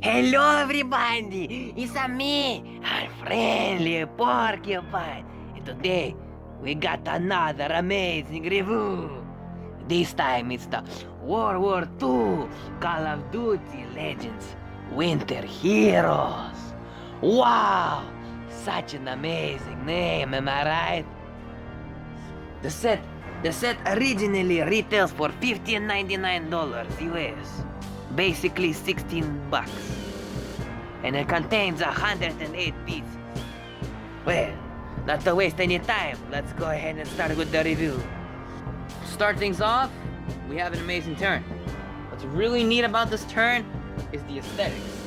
Hello everybody, it's me, Unfriendly Porcupine, and today we got another amazing review. This time it's the World War II Call of Duty Legends Winter Heroes. Wow, such an amazing name, am I right? The set originally retails for $15.99 US, basically 16 bucks, and it contains 108 pieces. Well, not to waste any time, let's go ahead and start with the review. To start things off, we have an amazing turn. What's really neat about this turn is the aesthetics.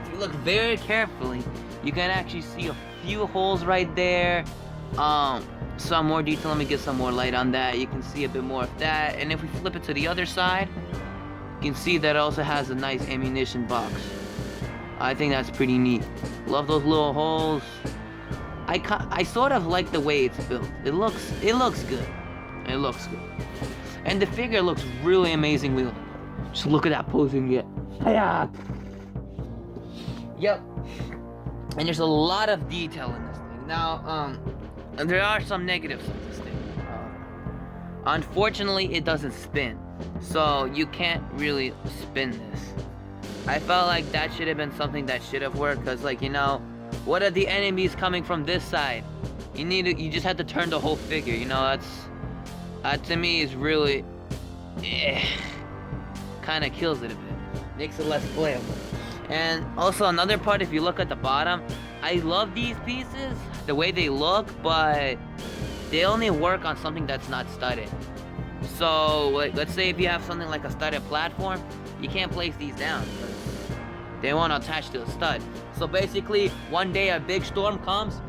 If you look very carefully, you can actually see a few holes right there. Some more detail. Let me get some more light on that. You can see a bit more of that. And if we flip it to the other side, you can see that it also has a nice ammunition box. I think that's pretty neat. Love those little holes. I sort of like the way it's built. It looks good. It looks good. And the figure looks really amazing wielded. Just look at that posing yet. Yep. And there's a lot of detail in this thing. Now, there are some negatives with this thing. Unfortunately, it doesn't spin. So you can't really spin this. I felt like that should have been something that should have worked, because, like, you know, what are the enemies coming from this side? You just have to turn the whole figure, you know. That to me is really kind of kills it a bit, makes it less playable. And also another part, if you look at the bottom, I love these pieces, the way they look, but they only work on something that's not studded. So, let's say if you have something like a studded platform, you can't place these down because they won't attach to a stud. So basically, one day a big storm comes,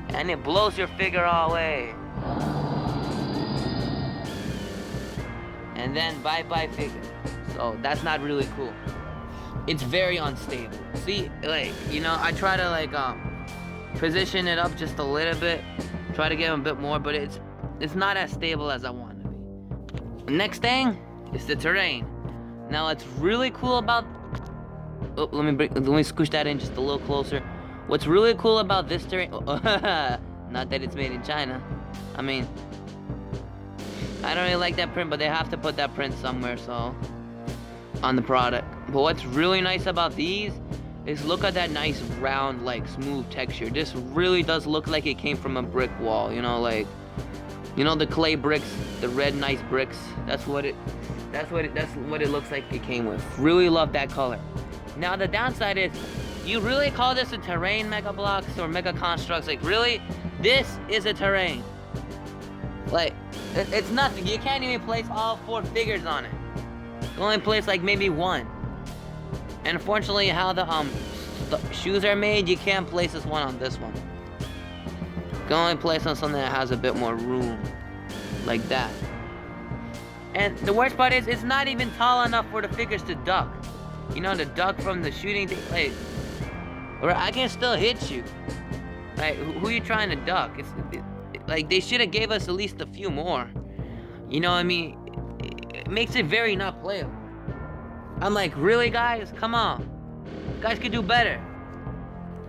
and it blows your figure all away. And then bye-bye figure. So that's not really cool. It's very unstable. See, like, you know, I try to like position it up just a little bit, try to give them a bit more, but it's not as stable as I want it to be. Next thing is the terrain. Now, what's really cool about let me squish that in just a little closer. What's really cool about this terrain, not that it's made in China. I mean, I don't really like that print, but they have to put that print somewhere, so on the product. But what's really nice about these is look at that nice round, like, smooth texture. This really does look like it came from a brick wall, you know, like, you know, the clay bricks, the red nice bricks. That's what it looks like it came with. Really love that color. Now the downside is, you really call this a terrain Mega Blocks or Mega Construx? Like, really? This is a terrain. Like, it's nothing. You can't even place all 4 figures on it. You only place like maybe 1. And unfortunately, how the shoes are made, you can't place this one on this one. You can only place on something that has a bit more room, like that. And the worst part is, it's not even tall enough for the figures to duck. You know, to duck from the shooting thing, like, or I can still hit you. Like, who are you trying to duck? Like, they should have gave us at least a few more. You know what I mean? It makes it very not playable. I'm like, really, guys? Come on. You guys could do better.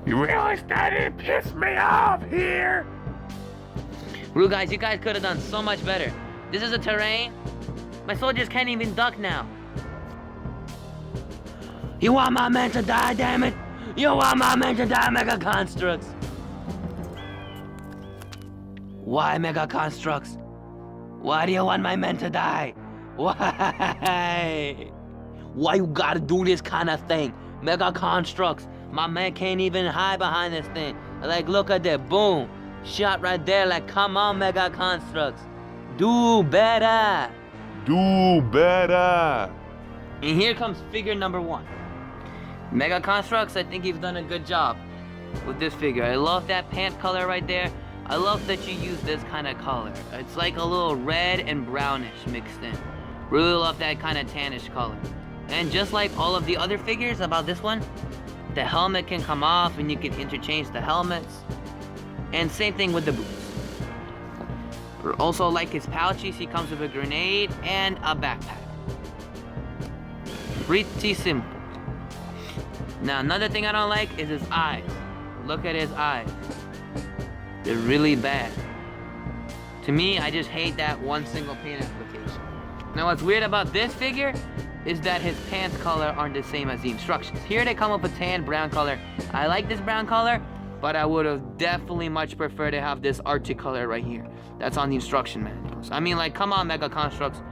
You really started to piss me off here? Real guys, you guys could have done so much better. This is a terrain. My soldiers can't even duck now. You want my men to die, damn it? You want my men to die, Mega Construx? Why, Mega Construx? Why do you want my men to die? Why? Why you gotta do this kind of thing? Mega Construx, my man can't even hide behind this thing. Like, look at that, boom. Shot right there, like, come on, Mega Construx. Do better. Do better. And here comes figure number 1. Mega Construx, I think you've done a good job with this figure. I love that pant color right there. I love that you use this kind of color. It's like a little red and brownish mixed in. Really love that kind of tannish color. And just like all of the other figures about this one, the helmet can come off and you can interchange the helmets. And same thing with the boots. Also like his pouches, he comes with a grenade and a backpack. Pretty simple. Now another thing I don't like is his eyes. Look at his eyes. They're really bad. To me, I just hate that one single paint application. Now what's weird about this figure is that his pants color aren't the same as the instructions. Here they come up with tan brown color. I like this brown color, but I would have definitely much preferred to have this Arctic color right here. That's on the instruction manuals. I mean, like, come on, Mega Construx.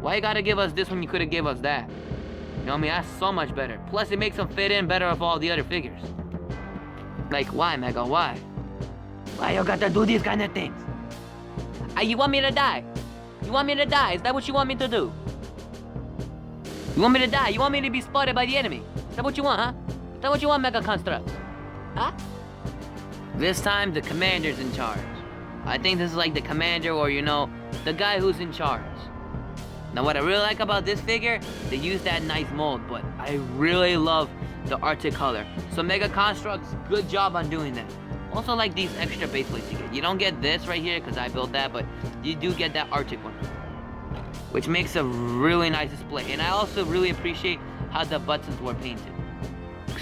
Why you gotta give us this when you could have gave us that? You know what I mean? That's so much better. Plus, it makes them fit in better with all the other figures. Like, why, Mega? Why? Why you gotta do these kind of things? You want me to die? You want me to die? Is that what you want me to do? You want me to die? You want me to be spotted by the enemy? Is that what you want, huh? Is that what you want, Mega Construx? Huh? This time, the commander's in charge. I think this is like the commander or, you know, the guy who's in charge. Now, what I really like about this figure, they use that nice mold, but I really love the Arctic color. So Mega Construx, good job on doing that. Also like these extra base plates you get. You don't get this right here because I built that, but you do get that Arctic one, which makes a really nice display. And I also really appreciate how the buttons were painted.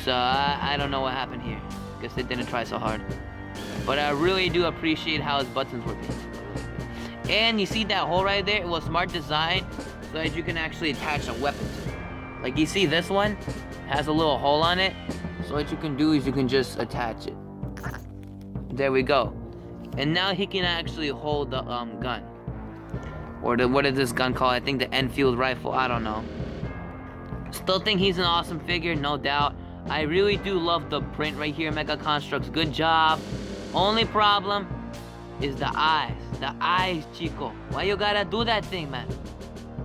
So I don't know what happened here. Guess they didn't try so hard. But I really do appreciate how his buttons were painted. And you see that hole right there? It was smart design so that you can actually attach a weapon to it. Like you see this one has a little hole on it. So what you can do is you can just attach it. There we go. And now he can actually hold the gun. Or what is this gun called? I think the Enfield rifle. I don't know. Still think he's an awesome figure, no doubt. I really do love the print right here, Mega Construx. Good job. Only problem is the eyes. The eyes, Chico. Why you gotta do that thing, man?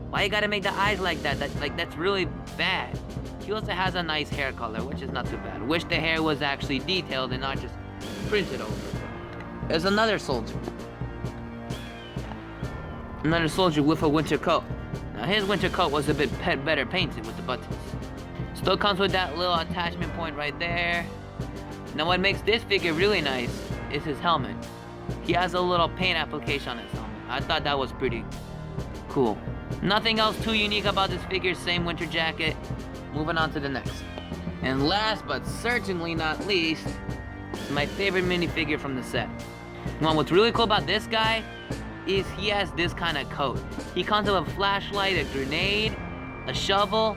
Why you gotta make the eyes like that? That's really bad. He also has a nice hair color, which is not too bad. Wish the hair was actually detailed and not just printed over. There's another soldier. Another soldier with a winter coat. Now his winter coat was a bit better painted with the buttons. Still comes with that little attachment point right there. Now what makes this figure really nice is his helmet. He has a little paint application on his helmet. I thought that was pretty cool. Nothing else too unique about this figure, same winter jacket. Moving on to the next. And last but certainly not least, is my favorite minifigure from the set. Well, what's really cool about this guy is he has this kind of coat. He comes with a flashlight, a grenade, a shovel,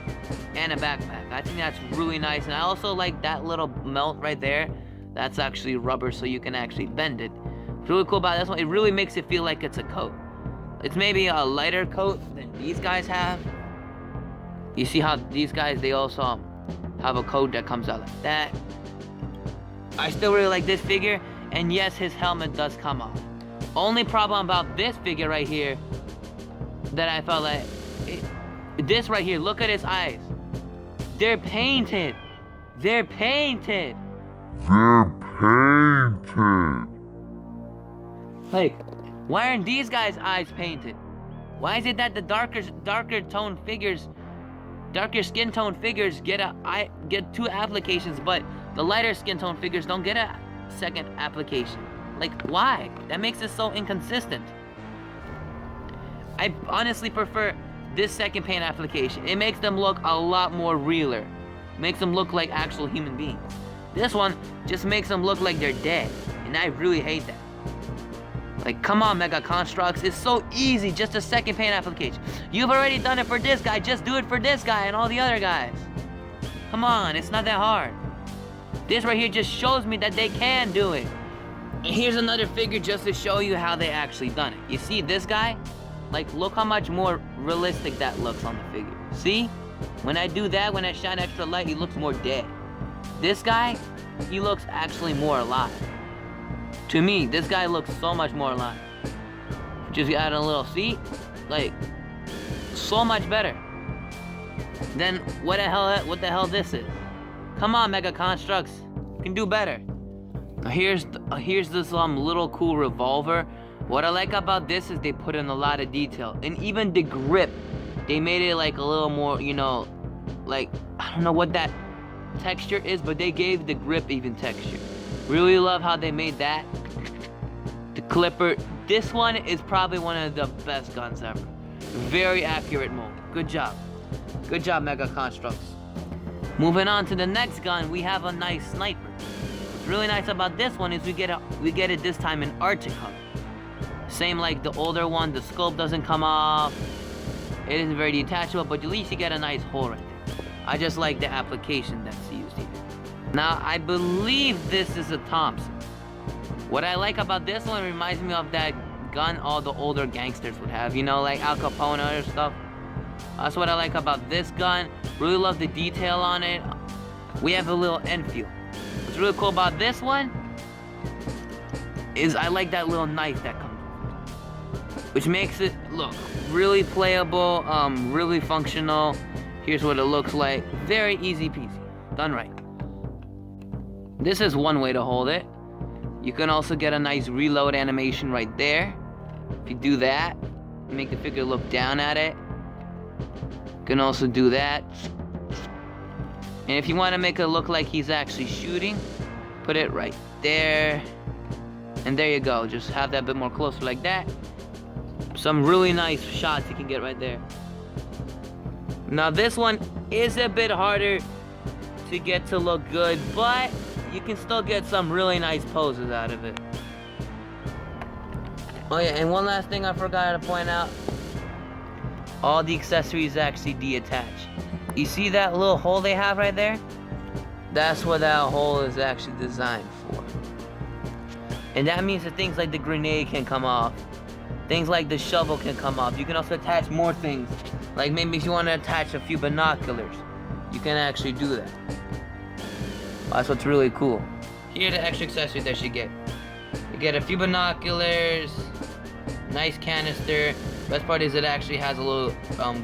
and a backpack. I think that's really nice. And I also like that little melt right there. That's actually rubber, so you can actually bend it. What's really cool about this one, it really makes it feel like it's a coat. It's maybe a lighter coat than these guys have. You see how these guys, they also have a coat that comes out like that. I still really like this figure, and yes, his helmet does come off. Only problem about this figure right here that I felt like, this right here, look at his eyes. They're painted. They're painted. They're painted. Like, why aren't these guys' eyes painted? Why is it that the darker skin tone figures get two applications, but the lighter skin tone figures don't get a second application? Like, why? That makes it so inconsistent. I honestly prefer this second paint application. It makes them look a lot more realer. Makes them look like actual human beings. This one just makes them look like they're dead, and I really hate that. Like, come on, Mega Construx. It's so easy, just a second paint application. You've already done it for this guy, just do it for this guy and all the other guys. Come on, it's not that hard. This right here just shows me that they can do it. And here's another figure just to show you how they actually done it. You see this guy? Like, look how much more realistic that looks on the figure. See? When I do that, when I shine extra light, he looks more dead. This guy, he looks actually more alive. To me, this guy looks so much more alive. Just add a little seat, like, so much better. Then what the hell this is? Come on, Mega Construx, you can do better. Now here's this little cool revolver. What I like about this is they put in a lot of detail, and even the grip, they made it like a little more, you know, like, I don't know what that texture is, but they gave the grip even texture. Really love how they made that. The clipper this one is probably one of the best guns ever. Very accurate mold. Good job. Good job, Mega Construx. Moving on to the next gun, we have a nice sniper. What's really nice about this one is we get it this time in Arctic color. Same like the older one, the scope doesn't come off. It isn't very detachable, but at least you get a nice hole right there. I just like the application that's used here. Now, I believe this is a Thompson. What I like about this one reminds me of that gun all the older gangsters would have, you know, like Al Capone or stuff. That's what I like about this gun. Really love the detail on it. We have a little Enfield. What's really cool about this one is I like that little knife that comes with it, which makes it look really playable, really functional. Here's what it looks like. Very easy peasy. Done right. This is one way to hold it. You can also get a nice reload animation right there. If you do that, make the figure look down at it. You can also do that. And if you want to make it look like he's actually shooting, put it right there. And there you go. Just have that a bit more closer like that. Some really nice shots you can get right there. Now this one is a bit harder to get to look good, but you can still get some really nice poses out of it. Oh yeah, and one last thing I forgot to point out. All the accessories actually detach. You see that little hole they have right there? That's what that hole is actually designed for. And that means that things like the grenade can come off. Things like the shovel can come off. You can also attach more things. Like maybe if you want to attach a few binoculars, you can actually do that. That's what's really cool. Here are the extra accessories that you get. You get a few binoculars, nice canister. Best part is it actually has a little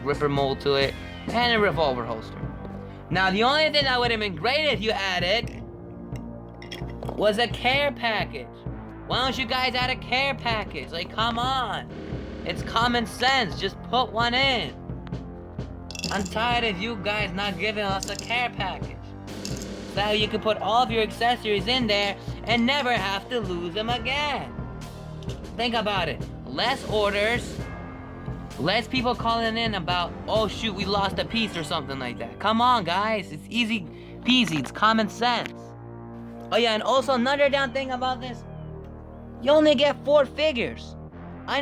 gripper mold to it, and a revolver holster. Now the only thing that would have been great if you added was a care package. Why don't you guys add a care package? Like, come on. It's common sense. Just put one in. I'm tired of you guys not giving us a care package. So you can put all of your accessories in there and never have to lose them again. Think about it. Less orders, less people calling in about, oh shoot, we lost a piece or something like that. Come on, guys. It's easy peasy. It's common sense. Oh yeah, and also another damn thing about this. You only get 4 figures. I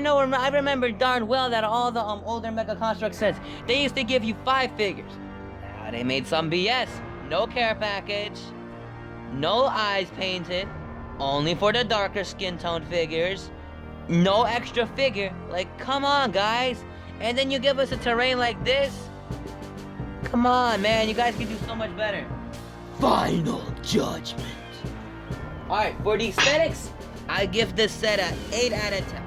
remember darn well that all the older Mega Construx sets, they used to give you 5 figures. Now they made some BS. No care package, no eyes painted, only for the darker skin tone figures, no extra figure. Like, come on, guys. And then you give us a terrain like this? Come on, man. You guys can do so much better. Final judgment. Alright, for the aesthetics, I give this set an 8 out of 10.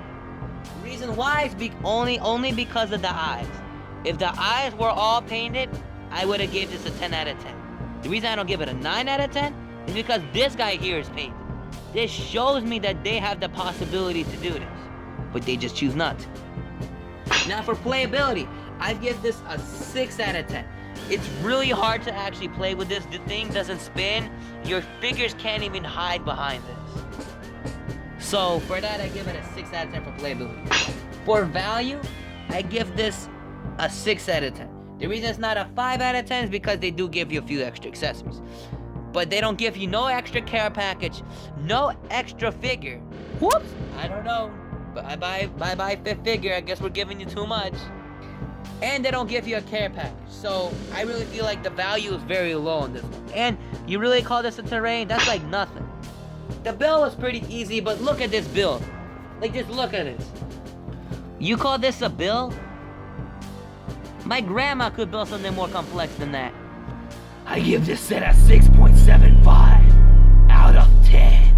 The reason why is only because of the eyes. If the eyes were all painted, I would have gave this a 10 out of 10. The reason I don't give it a 9 out of 10 is because this guy here is painted. This shows me that they have the possibility to do this, but they just choose not to. Now for playability, I give this a 6 out of 10. It's really hard to actually play with this. The thing doesn't spin. Your figures can't even hide behind this. So for that, I give it a 6 out of 10 for playability. For value, I give this a 6 out of 10. The reason it's not a 5 out of 10 is because they do give you a few extra accessories. But they don't give you no extra care package, no extra figure. Whoops, I don't know. But I buy 5th figure, I guess we're giving you too much. And they don't give you a care package. So I really feel like the value is very low on this one. And you really call this a terrain? That's like nothing. The build was pretty easy, but look at this build. Like, just look at this. You call this a build? My grandma could build something more complex than that. I give this set a 6.75 out of 10.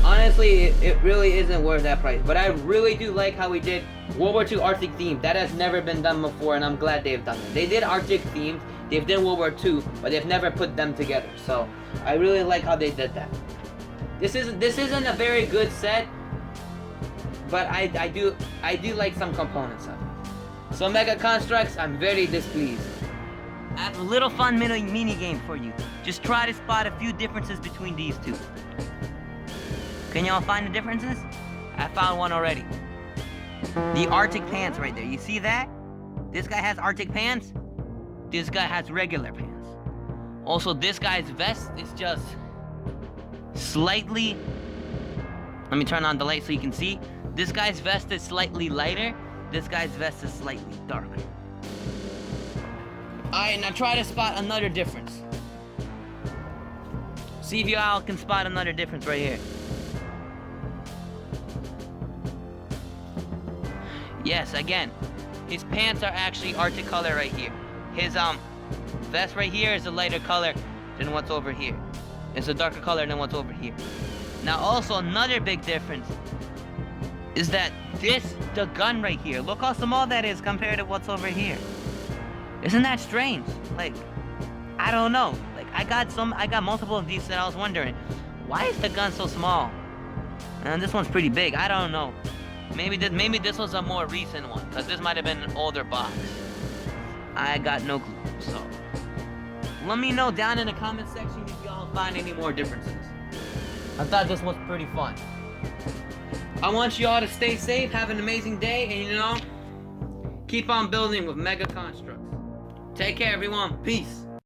Honestly, it really isn't worth that price. But I really do like how we did World War II Arctic theme. That has never been done before, and I'm glad they've done it. They did Arctic themes, they've done World War II, but they've never put them together. So I really like how they did that. This isn't a very good set, but I do like some components of it. So Mega Construx, I'm very displeased. I have a little fun mini game for you. Just try to spot a few differences between these two. Can y'all find the differences? I found one already. The Arctic pants right there. You see that? This guy has Arctic pants. This guy has regular pants. Also, this guy's vest is just slightly... Let me turn on the light so you can see. This guy's vest is slightly lighter. This guy's vest is slightly darker. Alright, now try to spot another difference. See if y'all can spot another difference right here. Yes, again, his pants are actually Arctic color right here. His vest right here is a lighter color than what's over here. It's a darker color than what's over here. Now also another big difference is that the gun right here, look how small that is compared to what's over here. Isn't that strange? Like, I don't know. Like, I got multiple of these that I was wondering, why is the gun so small? And this one's pretty big, I don't know. Maybe this was a more recent one, because this might have been an older box. I got no clue, so. Let me know down in the comment section if y'all find any more differences. I thought this was pretty fun. I want y'all to stay safe, have an amazing day, and you know, keep on building with Mega Construx. Take care, everyone. Peace.